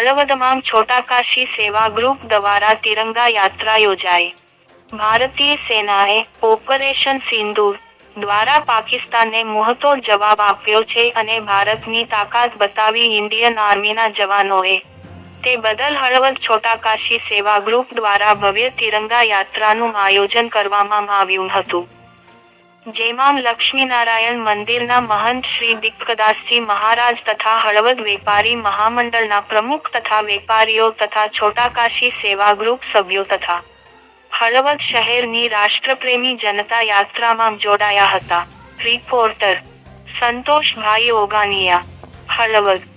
હળવદમાં છોટા કાશી સેવા ગ્રુપ દ્વારા તિરંગા યાત્રા યોજાઈ। ભારતીય સેનાએ ઓપરેશન સિંદૂર દ્વારા પાકિસ્તાનને મુંહતોડ જવાબ આપ્યો છે અને ભારતની તાકાત બતાવી ઇન્ડિયન આર્મીના જવાનોએ। તે બદલ હળવદ છોટા કાશી સેવા ગ્રુપ દ્વારા ભવ્ય તિરંગા યાત્રાનું આયોજન કરવામાં આવ્યું હતું, જેમાં લક્ષ્મીનારાયણ મંદિરના મહંત શ્રી દીપકદાસજી મહારાજ તથા હળવદ વેપારી મહામંડળના પ્રમુખ તથા વેપારીઓ તથા છોટા કાશી સેવા ગ્રુપ સભ્યો તથા હળવદ શહેરની રાષ્ટ્રપ્રેમી જનતા યાત્રામાં જોડાયા હતા। રિપોર્ટર સંતોષભાઈ ઓગાનિયા, હળવદ।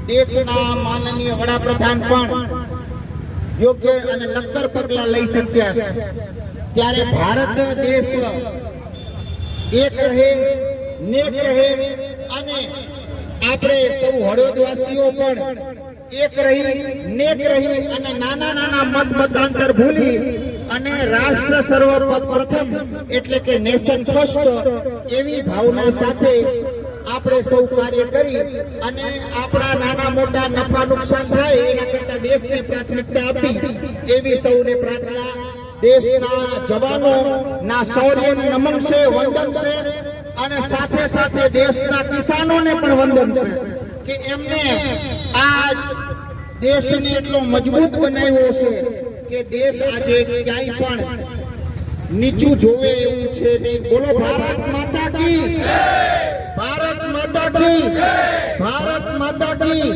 દેશના માનનીય વડાપ્રધાન પણ યોગ્ય અને નક્કર પગલાં લઈ શક્યા છે, ત્યારે ભારત દેશ એક રહે, નેક રહે અને આપણે સૌ હળવદવાસીઓ પણ એક રહી, નેક રહી અને નાના મતાંતર ભૂલી અને રાષ્ટ્ર સર્વપ્રથમ એટલે કે નેશન ફર્સ્ટ એવી ભાવના સાથે આપણે સૌ કાર્ય કરી અને આપણા નાના મોટા નફા નુકસાન થાય એના કરતા દેશને પ્રાથમિકતા આપી એવી સૌને પ્રાર્થના। દેશના જવાનો ના શૌર્યને નમન છે, વંદન છે અને સાથે સાથે દેશના કિસાનોને પણ વંદન છે કે એમને આ દેશને એટલો મજબૂત બનાવ્યો છે કે દેશ આજે ક્યાંય પણ નીચું જોવે એવું છે નહીં। બોલો ભારત માતા કી, ભારત માતા કી, ભારત માતા કી।